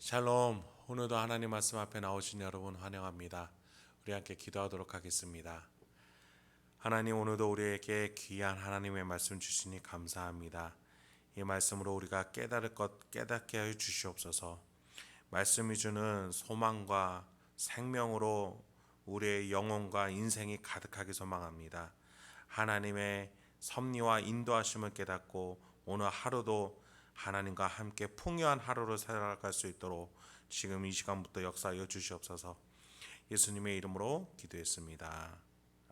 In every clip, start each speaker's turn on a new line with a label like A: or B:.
A: 샬롬, 오늘도 하나님 말씀 앞에 나오신 여러분 환영합니다. 우리 함께 기도하도록 하겠습니다. 하나님, 오늘도 우리에게 귀한 하나님의 말씀 주시니 감사합니다. 이 말씀으로 우리가 깨달을 것 깨닫게 해 주시옵소서. 말씀이 주는 소망과 생명으로 우리의 영혼과 인생이 가득하게 소망합니다. 하나님의 섭리와 인도하심을 깨닫고 오늘 하루도 하나님과 함께 풍요한 하루를 살아갈 수 있도록 지금 이 시간부터 역사하여 주시옵소서. 예수님의 이름으로 기도했습니다.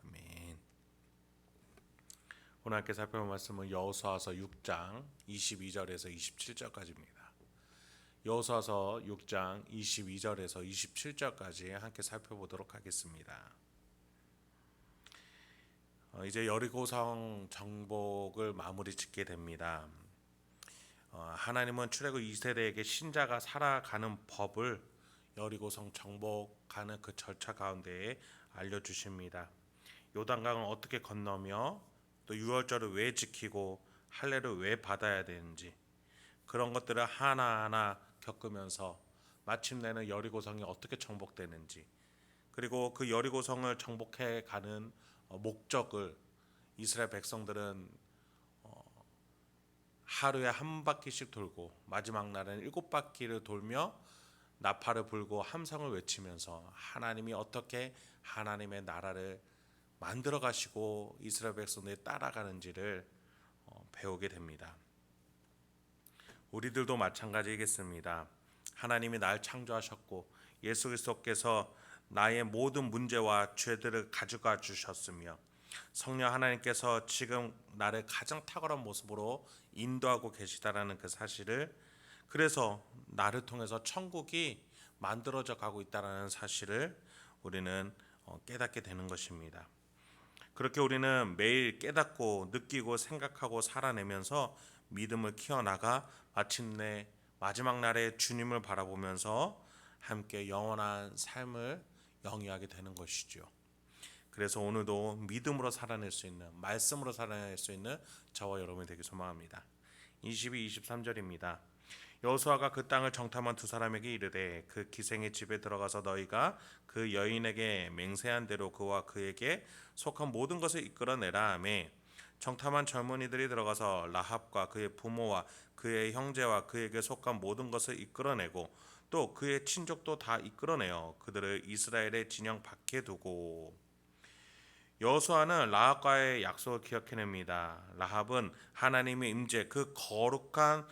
A: 아멘. 오늘 함께 살펴볼 말씀은 여호수아서 6장 22절에서 27절까지입니다. 여호수아서 6장 22절에서 27절까지 함께 살펴보도록 하겠습니다. 이제 여리고성 정복을 마무리 짓게 됩니다. 하나님은 출애굽 2세대에게 신자가 살아가는 법을 여리고성 정복하는 그 절차 가운데에 알려주십니다. 요단강을 어떻게 건너며 또 유월절을 왜 지키고 할례를 왜 받아야 되는지 그런 것들을 하나하나 겪으면서 마침내는 여리고성이 어떻게 정복되는지, 그리고 그 여리고성을 정복해 가는 목적을 이스라엘 백성들은 하루에 한 바퀴씩 돌고 마지막 날은 7바퀴를 돌며 나팔을 불고 함성을 외치면서 하나님이 어떻게 하나님의 나라를 만들어 가시고 이스라엘 백성들이 따라가는지를 배우게 됩니다. 우리들도 마찬가지겠습니다. 하나님이 날 창조하셨고 예수 그리스도께서 나의 모든 문제와 죄들을 가져가 주셨으며 성령 하나님께서 지금 나를 가장 탁월한 모습으로 인도하고 계시다라는 그 사실을, 그래서 나를 통해서 천국이 만들어져 가고 있다라는 사실을 우리는 깨닫게 되는 것입니다. 그렇게 우리는 매일 깨닫고 느끼고 생각하고 살아내면서 믿음을 키워나가 마침내 마지막 날에 주님을 바라보면서 함께 영원한 삶을 영위하게 되는 것이죠. 그래서 오늘도 믿음으로 살아낼 수 있는, 말씀으로 살아낼 수 있는 저와 여러분이 되길 소망합니다. 22, 23절입니다. 여호수아가 그 땅을 정탐한 두 사람에게 이르되 그 기생의 집에 들어가서 너희가 그 여인에게 맹세한 대로 그와 그에게 속한 모든 것을 이끌어내라 하매 정탐한 젊은이들이 들어가서 라합과 그의 부모와 그의 형제와 그에게 속한 모든 것을 이끌어내고 또 그의 친족도 다 이끌어내어 그들을 이스라엘의 진영 밖에 두고. 여호수아는 라합과의 약속을 기억해냅니다. 라합은 하나님의 임재, 그 거룩한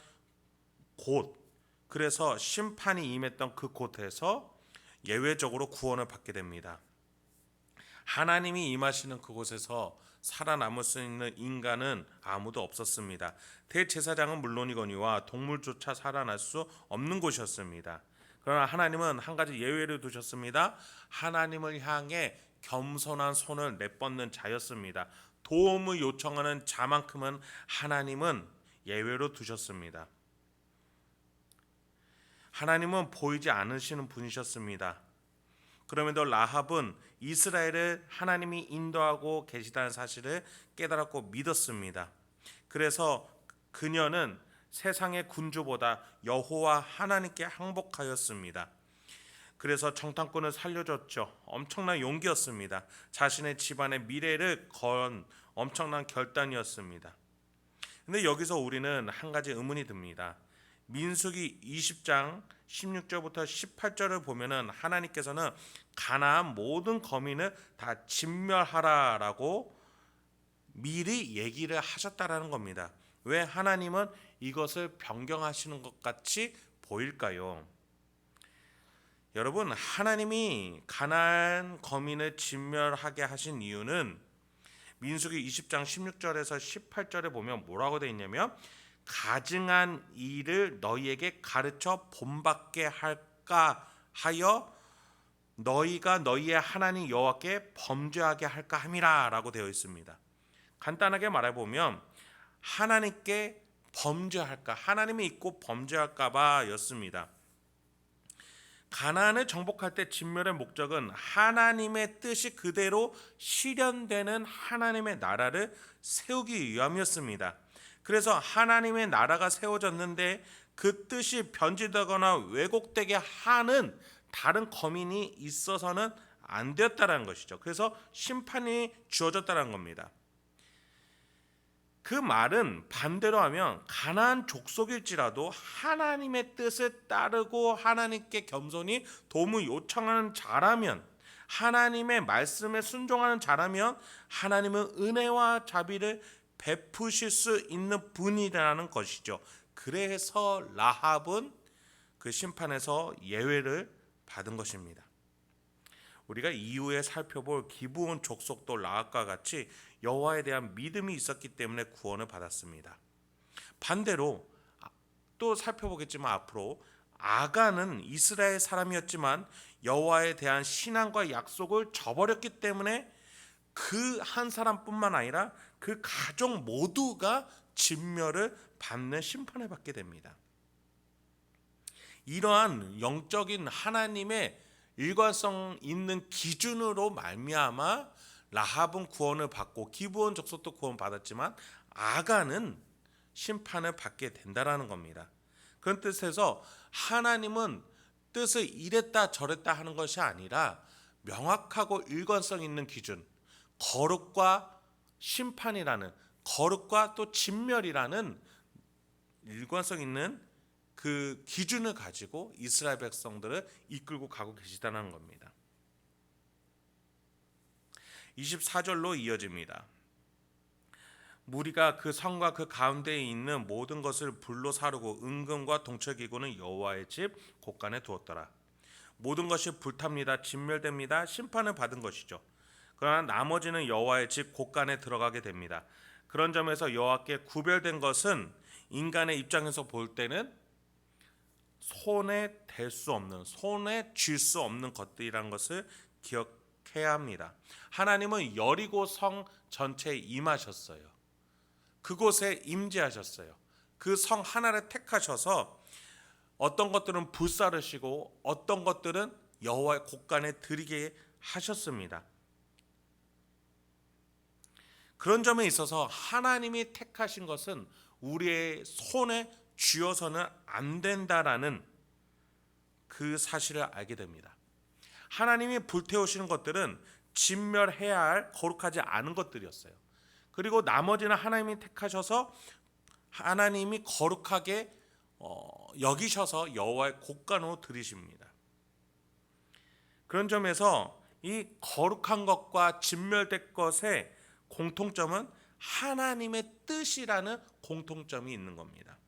A: 곳, 그래서 심판이 임했던 그 곳에서 예외적으로 구원을 받게 됩니다. 하나님이 임하시는 그곳에서 살아남을 수 있는 인간은 아무도 없었습니다. 대제사장은 물론이거니와 동물조차 살아날 수 없는 곳이었습니다. 그러나 하나님은 한 가지 예외를 두셨습니다. 하나님을 향해 겸손한 손을 내뻗는 자였습니다. 도움을 요청하는 자만큼은 하나님은 예외로 두셨습니다. 하나님은 보이지 않으시는 분이셨습니다. 그럼에도 라합은 이스라엘을 하나님이 인도하고 계시다는 사실을 깨달았고 믿었습니다. 그래서 그녀는 세상의 군주보다 여호와 하나님께 항복하였습니다. 그래서 정탐꾼을 살려줬죠. 엄청난 용기였습니다. 자신의 집안의 미래를 건 엄청난 결단이었습니다. 근데 여기서 우리는 한 가지 의문이 듭니다. 민수기 20장 16절부터 18절을 보면은 하나님께서는 가나안 모든 거민을 다 진멸하라라고 미리 얘기를 하셨다라는 겁니다. 왜 하나님은 이것을 변경하시는 것 같이 보일까요? 여러분, 하나님이 가나안 거민을 진멸하게 하신 이유는 민수기 20장 16절에서 18절에 보면 뭐라고 되어 있냐면 가증한 일을 너희에게 가르쳐 본받게 할까 하여 너희가 너희의 하나님 여호와께 범죄하게 할까 함이라 라고 되어 있습니다. 간단하게 말해보면 하나님께 범죄할까, 하나님이 있고 범죄할까 봐 였습니다. 가나안을 정복할 때 진멸의 목적은 하나님의 뜻이 그대로 실현되는 하나님의 나라를 세우기 위함이었습니다. 그래서 하나님의 나라가 세워졌는데 그 뜻이 변질되거나 왜곡되게 하는 다른 거민이 있어서는 안 되었다는 것이죠. 그래서 심판이 주어졌다는 겁니다. 그 말은 반대로 하면 가나안 족속일지라도 하나님의 뜻을 따르고 하나님께 겸손히 도움을 요청하는 자라면, 하나님의 말씀에 순종하는 자라면 하나님은 은혜와 자비를 베푸실 수 있는 분이라는 것이죠. 그래서 라합은 그 심판에서 예외를 받은 것입니다. 우리가 이후에 살펴볼 기브온 족속도 라합과 같이 여호와에 대한 믿음이 있었기 때문에 구원을 받았습니다. 반대로 또 살펴보겠지만 앞으로 아간은 이스라엘 사람이었지만 여호와에 대한 신앙과 약속을 저버렸기 때문에 그 한 사람뿐만 아니라 그 가족 모두가 진멸을 받는 심판을 받게 됩니다. 이러한 영적인 하나님의 일관성 있는 기준으로 말미암아 라합은 구원을 받고 기브온 족속도 구원 받았지만 아간은 심판을 받게 된다라는 겁니다. 그런 뜻에서 하나님은 뜻을 이랬다 저랬다 하는 것이 아니라 명확하고 일관성 있는 기준, 거룩과 심판이라는, 거룩과 또 진멸이라는 일관성 있는 그 기준을 가지고 이스라엘 백성들을 이끌고 가고 계시다는 겁니다. 24절로 이어집니다. 무리가 그 성과 그 가운데에 있는 모든 것을 불로 사르고 은금과 동철기구는 여호와의 집 곳간에 두었더라. 모든 것이 불탑니다. 진멸됩니다. 심판을 받은 것이죠. 그러나 나머지는 여호와의 집 곳간에 들어가게 됩니다. 그런 점에서 여호와께 구별된 것은 인간의 입장에서 볼 때는 손에 댈 수 없는, 손에 쥘 수 없는 것들이라는 것을 기억해야 합니다. 하나님은 여리고 성 전체에 임하셨어요. 그곳에 임재하셨어요. 그 성 하나를 택하셔서 어떤 것들은 불사르시고 어떤 것들은 여호와의 곳간에 드리게 하셨습니다. 그런 점에 있어서 하나님이 택하신 것은 우리의 손에 쥐어서는 안 된다라는 그 사실을 알게 됩니다. 하나님이 불태우시는 것들은 진멸해야 할 거룩하지 않은 것들이었어요. 그리고 나머지는 하나님이 택하셔서 하나님이 거룩하게 여기셔서 여호와의 곳간으로 드리십니다. 그런 점에서 이 거룩한 것과 진멸된 것의 공통점은 하나님의 뜻이라는 공통점이 있는 겁니다.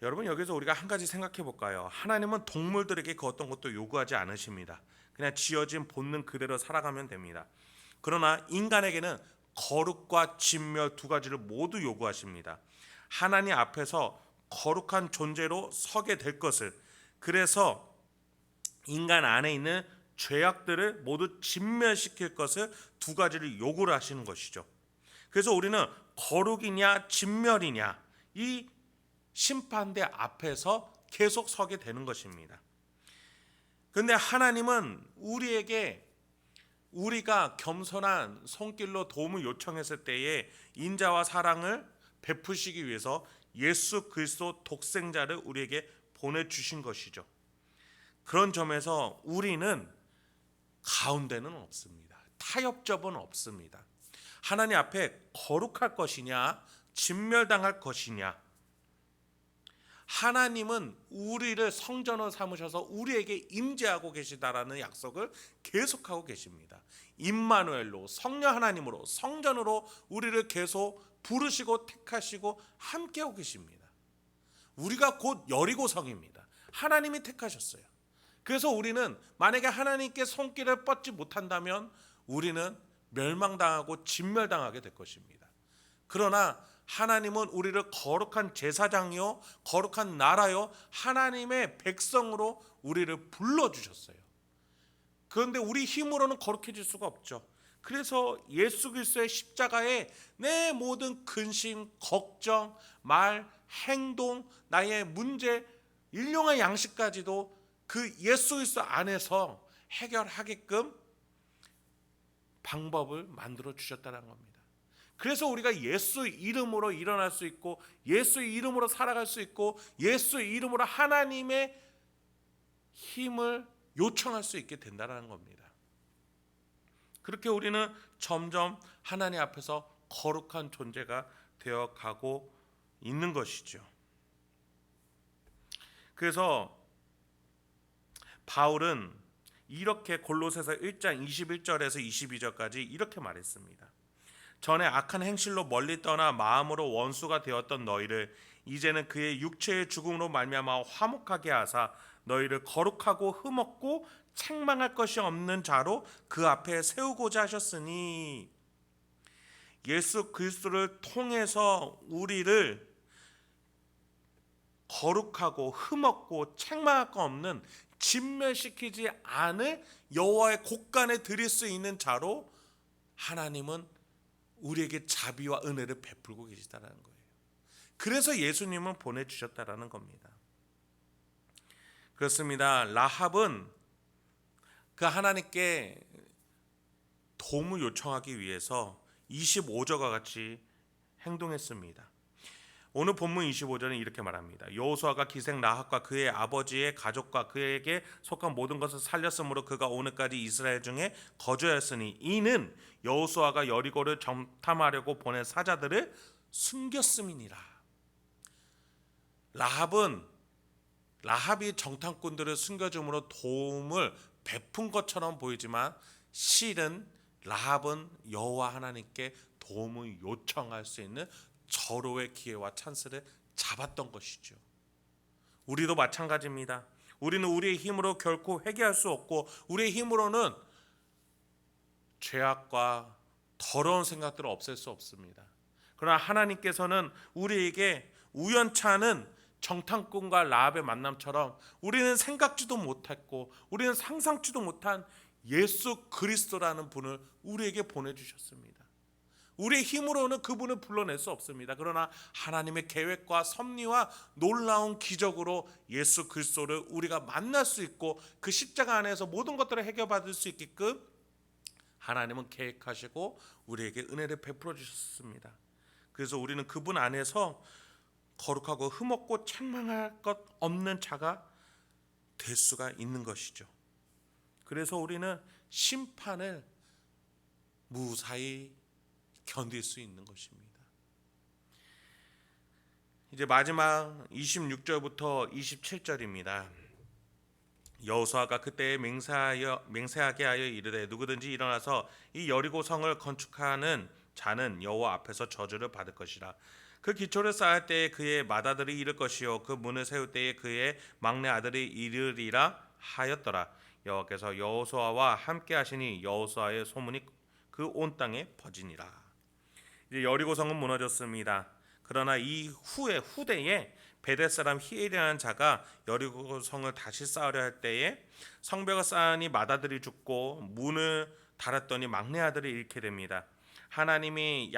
A: 여러분, 여기서 우리가 한 가지 생각해 볼까요? 하나님은 동물들에게 그 어떤 것도 요구하지 않으십니다. 그냥 지어진 본능 그대로 살아가면 됩니다. 그러나 인간에게는 거룩과 진멸 두 가지를 모두 요구하십니다. 하나님 앞에서 거룩한 존재로 서게 될 것을, 그래서 인간 안에 있는 죄악들을 모두 진멸시킬 것을 두 가지를 요구를 하시는 것이죠. 그래서 우리는 거룩이냐 진멸이냐 이 심판대 앞에서 계속 서게 되는 것입니다. 그런데 하나님은 우리에게 우리가 겸손한 손길로 도움을 요청했을 때에 인자와 사랑을 베푸시기 위해서 예수 그리스도 독생자를 우리에게 보내주신 것이죠. 그런 점에서 우리는 가운데는 없습니다. 타협점은 없습니다. 하나님 앞에 거룩할 것이냐 진멸당할 것이냐, 하나님은 우리를 성전으로 삼으셔서 우리에게 임재하고 계시다라는 약속을 계속하고 계십니다. 임마누엘로, 성령 하나님으로, 성전으로 우리를 계속 부르시고 택하시고 함께하고 계십니다. 우리가 곧 여리고성입니다. 하나님이 택하셨어요. 그래서 우리는 만약에 하나님께 손길을 뻗지 못한다면 우리는 멸망당하고 진멸당하게 될 것입니다. 그러나 하나님은 우리를 거룩한 제사장이요 거룩한 나라요 하나님의 백성으로 우리를 불러주셨어요. 그런데 우리 힘으로는 거룩해질 수가 없죠. 그래서 예수 그리스도의 십자가에 내 모든 근심, 걱정, 말, 행동, 나의 문제, 일용할 양식까지도 그 예수 그리스도 안에서 해결하게끔 방법을 만들어 주셨다는 겁니다. 그래서 우리가 예수 이름으로 일어날 수 있고 예수 이름으로 살아갈 수 있고 예수 이름으로 하나님의 힘을 요청할 수 있게 된다는 겁니다. 그렇게 우리는 점점 하나님 앞에서 거룩한 존재가 되어가고 있는 것이죠. 그래서 바울은 이렇게 골로새서 1장 21절에서 22절까지 이렇게 말했습니다. 전에 악한 행실로 멀리 떠나 마음으로 원수가 되었던 너희를 이제는 그의 육체의 죽음으로 말미암아 화목하게 하사 너희를 거룩하고 흠없고 책망할 것이 없는 자로 그 앞에 세우고자 하셨으니, 예수 그리스도를 통해서 우리를 거룩하고 흠없고 책망할 것 없는, 진멸시키지 않을 여호와의 곳간에 드릴 수 있는 자로 하나님은 우리에게 자비와 은혜를 베풀고 계시다는 거예요. 그래서 예수님은 보내주셨다라는 겁니다. 그렇습니다. 라합은 그 하나님께 도움을 요청하기 위해서 25절과 같이 행동했습니다. 오늘 본문 25절은 이렇게 말합니다. 여호수아가 기생 라합과 그의 아버지의 가족과 그에게 속한 모든 것을 살렸으므로 그가 오늘까지 이스라엘 중에 거주하였으니 이는 여호수아가 여리고를 정탐하려고 보낸 사자들을 숨겼음이니라. 라합이 정탐꾼들을 숨겨줌으로 도움을 베푼 것처럼 보이지만 실은 라합은 여호와 하나님께 도움을 요청할 수 있는 절호의 기회와 찬스를 잡았던 것이죠. 우리도 마찬가지입니다. 우리는 우리의 힘으로 결코 회개할 수 없고 우리의 힘으로는 죄악과 더러운 생각들을 없앨 수 없습니다. 그러나 하나님께서는 우리에게 우연치 않은 정탐꾼과 라합의 만남처럼 우리는 생각지도 못했고 우리는 상상지도 못한 예수 그리스도라는 분을 우리에게 보내주셨습니다. 우리의 힘으로는 그분을 불러낼 수 없습니다. 그러나 하나님의 계획과 섭리와 놀라운 기적으로 예수 그리스도를 우리가 만날 수 있고 그 십자가 안에서 모든 것들을 해결받을 수 있게끔 하나님은 계획하시고 우리에게 은혜를 베풀어 주셨습니다. 그래서 우리는 그분 안에서 거룩하고 흠없고 책망할 것 없는 자가 될 수가 있는 것이죠. 그래서 우리는 심판을 무사히 견딜 수 있는 것입니다. 이제 마지막 26절부터 27절입니다. 여호수아가 그때에 맹세하게 하여 이르되 누구든지 일어나서 이 여리고 성을 건축하는 자는 여호와 앞에서 저주를 받을 것이라. 그 기초를 쌓을 때에 그의 맏아들이 이를 것이요 그 문을 세울 때에 그의 막내 아들이 이르리라 하였더라. 여호와께서 여호수아와 함께 하시니 여호수아의 소문이 그 온 땅에 퍼지니라. 이제 여리고성은 무너졌습니다. 그러나 이 후대에 베델 사람 히엘이라는 자가 여리고성을 다시 쌓으려 할 때에 성벽을 쌓으니 맏아들이 죽고 문을 닫았더니 막내 아들이 잃게 됩니다. 하나님이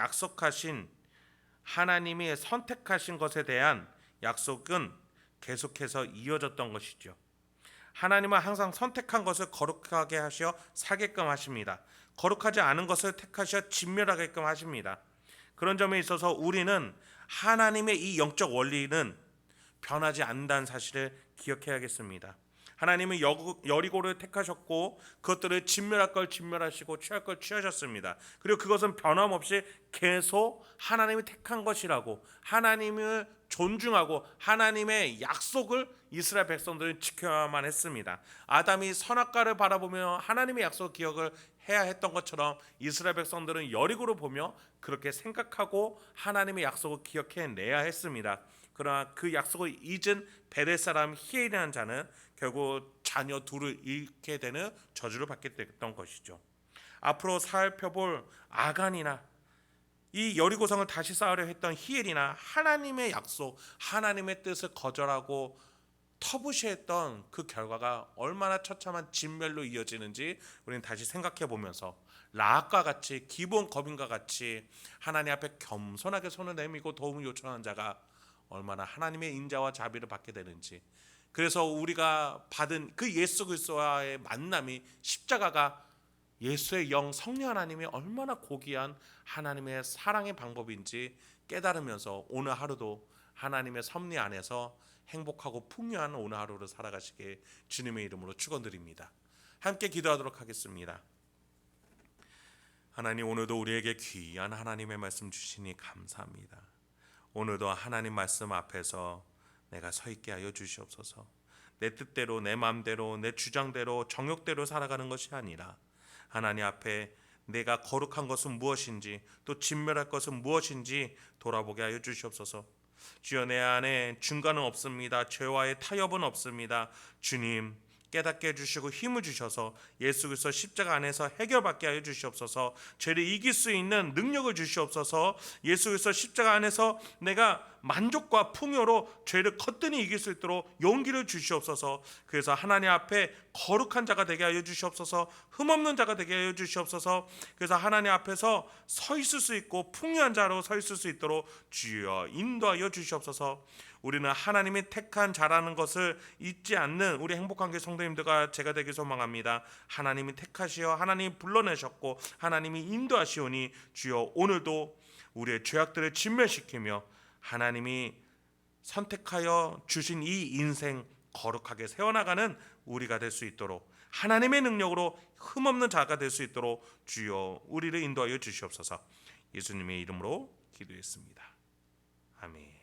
A: 선택하신 것에 대한 약속은 계속해서 이어졌던 것이죠. 하나님은 항상 선택한 것을 거룩하게 하셔 살게끔 하십니다. 거룩하지 않은 것을 택하셔 진멸하게끔 하십니다. 그런 점에 있어서 우리는 하나님의 이 영적 원리는 변하지 않는다는 사실을 기억해야겠습니다. 하나님은 여리고를 택하셨고 그것들을 진멸할 걸 진멸하시고 취할 걸 취하셨습니다. 그리고 그것은 변함없이 계속 하나님이 택한 것이라고 하나님을 존중하고 하나님의 약속을 이스라엘 백성들은 지켜야만 했습니다. 아담이 선악과를 바라보며 하나님의 약속 기억을 해야 했던 것처럼 이스라엘 백성들은 여리고를 보며 그렇게 생각하고 하나님의 약속을 기억해내야 했습니다. 그러나 그 약속을 잊은 베델 사람 히엘이라는 자는 결국 자녀 둘을 잃게 되는 저주를 받게 됐던 것이죠. 앞으로 살펴볼 아간이나 이 여리고성을 다시 쌓으려 했던 히엘이나 하나님의 약속, 하나님의 뜻을 거절하고 터부시했던 그 결과가 얼마나 처참한 진멸로 이어지는지 우리는 다시 생각해 보면서 라합과 같이 기본 거민과 같이 하나님 앞에 겸손하게 손을 내밀고 도움을 요청하는 자가 얼마나 하나님의 인자와 자비를 받게 되는지, 그래서 우리가 받은 그 예수 그리스도와의 만남이 십자가가 예수의 영 성령 하나님이 얼마나 고귀한 하나님의 사랑의 방법인지 깨달으면서 오늘 하루도 하나님의 섭리 안에서 행복하고 풍요한 오늘 하루를 살아가시게 주님의 이름으로 축원드립니다. 함께 기도하도록 하겠습니다. 하나님, 오늘도 우리에게 귀한 하나님의 말씀 주시니 감사합니다. 오늘도 하나님 말씀 앞에서 내가 서 있게 하여 주시옵소서. 내 뜻대로, 내 마음대로, 내 주장대로, 정욕대로 살아가는 것이 아니라 하나님 앞에 내가 거룩한 것은 무엇인지, 또 진멸할 것은 무엇인지 돌아보게 하여 주시옵소서. 주여, 내 안에 중간은 없습니다. 죄와의 타협은 없습니다. 주님, 깨닫게 해주시고 힘을 주셔서 예수 그리스도 십자가 안에서 해결받게 하여 주시옵소서. 죄를 이길 수 있는 능력을 주시옵소서. 예수 그리스도 십자가 안에서 내가 만족과 풍요로 죄를 거뜬히 이길 수 있도록 용기를 주시옵소서. 그래서 하나님 앞에 거룩한 자가 되게 하여 주시옵소서. 흠없는 자가 되게 하여 주시옵소서. 그래서 하나님 앞에서 서 있을 수 있고 풍요한 자로 서 있을 수 있도록 주여 인도하여 주시옵소서. 우리는 하나님이 택한 자라는 것을 잊지 않는 우리 행복한 교회 성도님들과 제가 되길 소망합니다. 하나님이 택하시어 하나님이 불러내셨고 하나님이 인도하시오니 주여 오늘도 우리의 죄악들을 진멸시키며 하나님이 선택하여 주신 이 인생 거룩하게 세워나가는 우리가 될 수 있도록 하나님의 능력으로 흠없는 자가 될 수 있도록 주여 우리를 인도하여 주시옵소서. 예수님의 이름으로 기도했습니다. 아멘.